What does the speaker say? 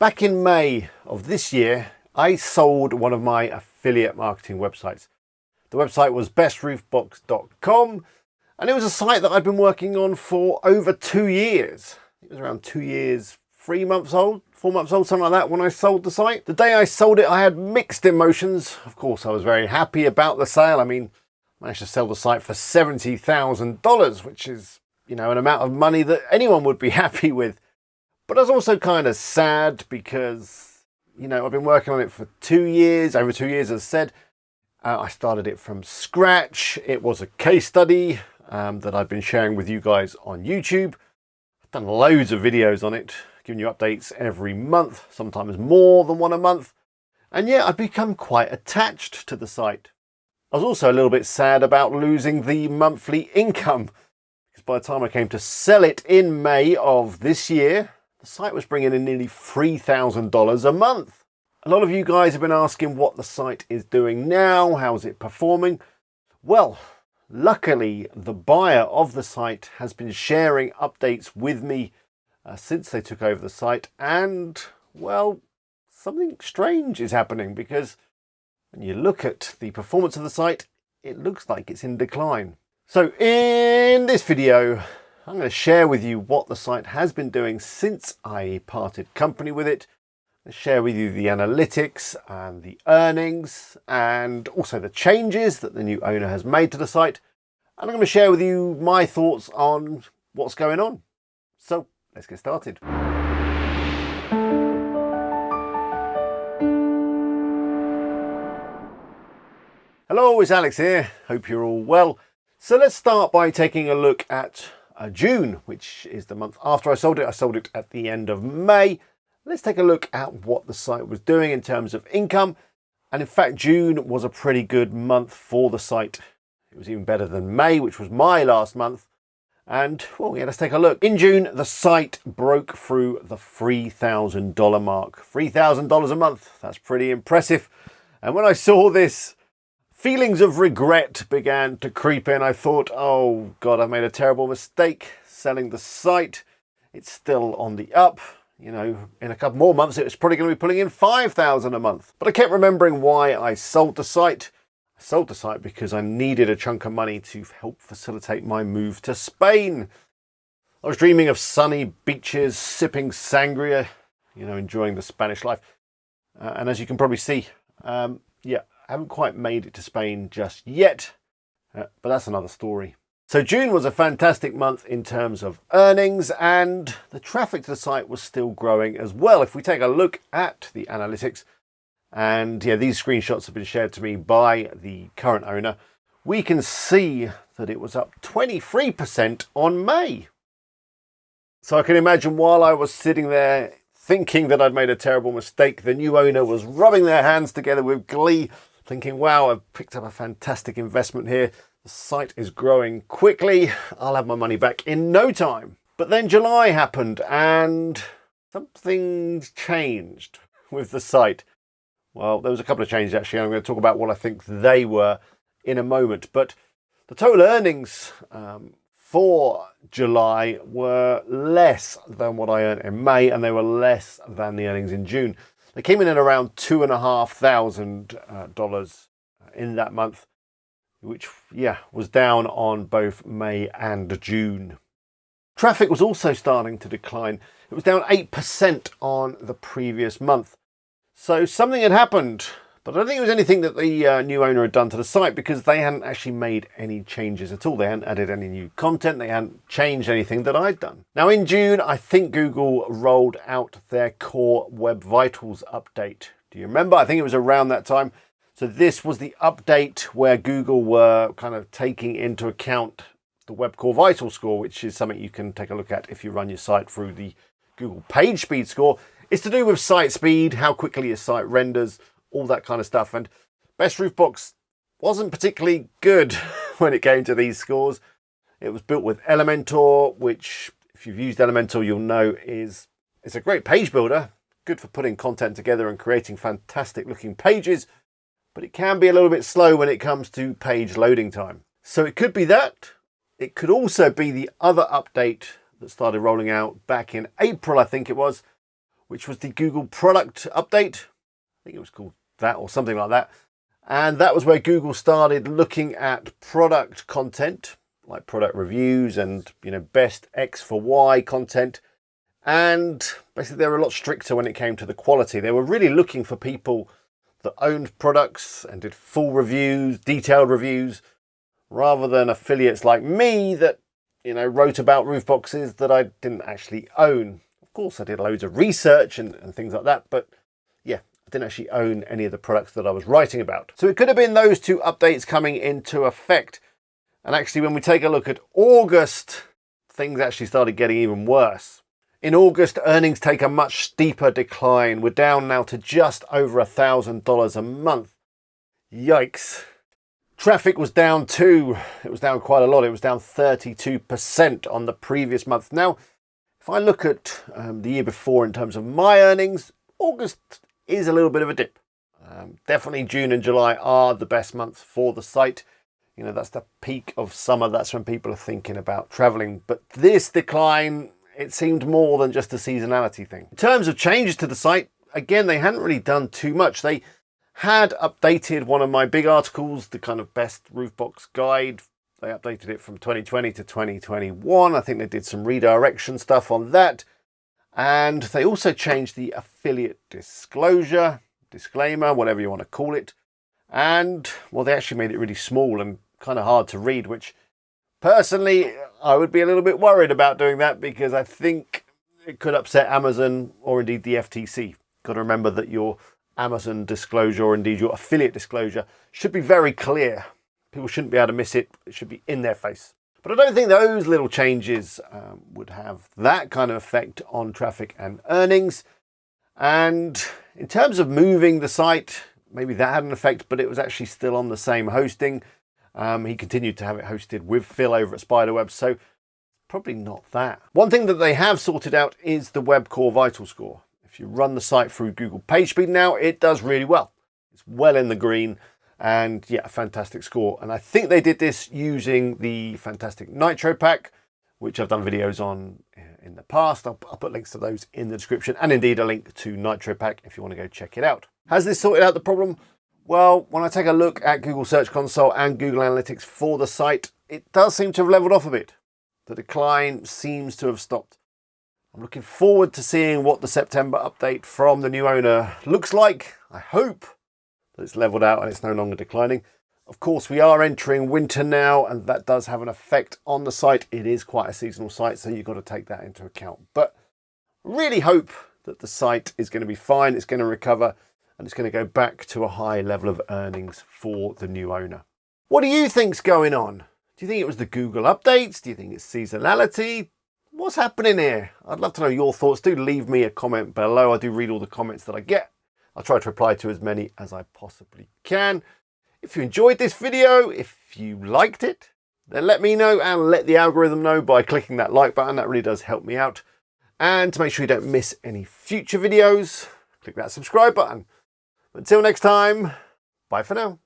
Back in May of this year, I sold one of my affiliate marketing websites. The website was bestroofbox.com, and it was a site that I'd been working on for over 2 years. It was around 2 years, 3 months old, 4 months old, something like that when I sold the site. The day I sold it, I had mixed emotions. Of course, I was very happy about the sale. I managed to sell the site for $70,000, which is, an amount of money that anyone would be happy with. But I was also kind of sad because, I've been working on it for 2 years, over 2 years, as I said. I started it from scratch. It was a case study that I've been sharing with you guys on YouTube. I've done loads of videos on it, giving you updates every month, sometimes more than one a month. And yeah, I've become quite attached to the site. I was also a little bit sad about losing the monthly income, because by the time I came to sell it in May of this year, the site was bringing in nearly $3,000 a month. A lot of you guys have been asking what the site is doing now, how's it performing? Well, luckily the buyer of the site has been sharing updates with me since they took over the site, and well, something strange is happening, because when you look at the performance of the site, it looks like it's in decline. So in this video, I'm going to share with you what the site has been doing since I parted company with it. I'll share with you the analytics and the earnings, and also the changes that the new owner has made to the site. And I'm going to share with you my thoughts on what's going on. So let's get started. Hello, it's Alex here. Hope you're all well. So let's start by taking a look at June, which is the month after I sold it. I sold it at the end of May. Let's take a look at what the site was doing in terms of income. And in fact, June was a pretty good month for the site. It was even better than May, which was my last month. And well, yeah, let's take a look. In June, the site broke through the $3,000 mark. $3,000 a month. That's pretty impressive. And when I saw this, feelings of regret began to creep in. I thought, oh God, I've made a terrible mistake selling the site. It's still on the up. In a couple more months, it's probably going to be pulling in $5,000 a month. But I kept remembering why I sold the site. I sold the site because I needed a chunk of money to help facilitate my move to Spain. I was dreaming of sunny beaches, sipping sangria, enjoying the Spanish life. And as you can probably see, I haven't quite made it to Spain just yet, but that's another story. So June was a fantastic month in terms of earnings, and the traffic to the site was still growing as well. If we take a look at the analytics, and yeah, these screenshots have been shared to me by the current owner, we can see that it was up 23% on May. So I can imagine while I was sitting there thinking that I'd made a terrible mistake, the new owner was rubbing their hands together with glee, thinking, wow, I've picked up a fantastic investment here. The site is growing quickly. I'll have my money back in no time. But then July happened and something changed with the site. Well, there was a couple of changes actually. I'm going to talk about what I think they were in a moment. But the total earnings for July were less than what I earned in May, and they were less than the earnings in June. They came in at around $2,500 in that month, which, was down on both May and June. Traffic was also starting to decline. It was down 8% on the previous month. So something had happened, but I don't think it was anything that the new owner had done to the site, because they hadn't actually made any changes at all. They hadn't added any new content. They hadn't changed anything that I'd done. Now in June, I think Google rolled out their core Web Vitals update. Do you remember? I think it was around that time. So this was the update where Google were kind of taking into account the Web Core Vital score, which is something you can take a look at if you run your site through the Google Page Speed score. It's to do with site speed, how quickly your site renders, all that kind of stuff. And Best Roof Box wasn't particularly good when it came to these scores. It was built with Elementor, which, if you've used Elementor, you'll know it's a great page builder, good for putting content together and creating fantastic looking pages, but it can be a little bit slow when it comes to page loading time. So it could be that. It could also be the other update that started rolling out back in April, I think it was, which was the Google product update. I think it was called that or something like that. And that was where Google started looking at product content, like product reviews and, best X for Y content. And basically they were a lot stricter when it came to the quality. They were really looking for people that owned products and did full reviews, detailed reviews, rather than affiliates like me that, wrote about roof boxes that I didn't actually own. Of course, I did loads of research and things like that, but yeah, I didn't actually own any of the products that I was writing about. So it could have been those two updates coming into effect. And actually, when we take a look at August, things actually started getting even worse. In August, earnings take a much steeper decline. We're down now to just over $1,000 a month. Yikes. Traffic was down too. It was down quite a lot. It was down 32% on the previous month. Now, if I look at the year before in terms of my earnings, August is a little bit of a dip. Definitely June and July are the best months for the site. That's the peak of summer. That's when people are thinking about traveling. But this decline, it seemed more than just a seasonality thing. In terms of changes to the site, again, they hadn't really done too much. They had updated one of my big articles, the kind of best roof box guide. They updated it from 2020 to 2021. I think they did some redirection stuff on that. And they also changed the affiliate disclosure, disclaimer, whatever you want to call it. And, well, they actually made it really small and kind of hard to read, which personally, I would be a little bit worried about doing that because I think it could upset Amazon or indeed the FTC. Got to remember that your Amazon disclosure or indeed your affiliate disclosure should be very clear. People shouldn't be able to miss it. It should be in their face. But I don't think those little changes would have that kind of effect on traffic and earnings. And in terms of moving the site, maybe that had an effect, but it was actually still on the same hosting. He continued to have it hosted with Phil over at Spiderweb, so probably not that. One thing that they have sorted out is the Web Core Vital Score. If you run the site through Google PageSpeed now, it does really well. It's well in the green and yeah, a fantastic score. And I think they did this using the fantastic Nitro Pack, which I've done videos on in the past. I'll put links to those in the description and indeed a link to Nitro Pack if you want to go check it out. Has this sorted out the problem? Well, when I take a look at Google Search Console and Google Analytics for the site, it does seem to have leveled off a bit. The decline seems to have stopped. I'm looking forward to seeing what the September update from the new owner looks like. I hope that it's leveled out and it's no longer declining. Of course, we are entering winter now, and that does have an effect on the site. It is quite a seasonal site, so you've got to take that into account. But really hope that the site is going to be fine. It's going to recover and it's going to go back to a high level of earnings for the new owner. What do you think's going on? Do you think it was the Google updates? Do you think it's seasonality? What's happening here? I'd love to know your thoughts. Do leave me a comment below. I do read all the comments that I get. I'll try to reply to as many as I possibly can. If you enjoyed this video, if you liked it, then let me know and let the algorithm know by clicking that like button. That really does help me out. And to make sure you don't miss any future videos, click that subscribe button. Until next time, bye for now.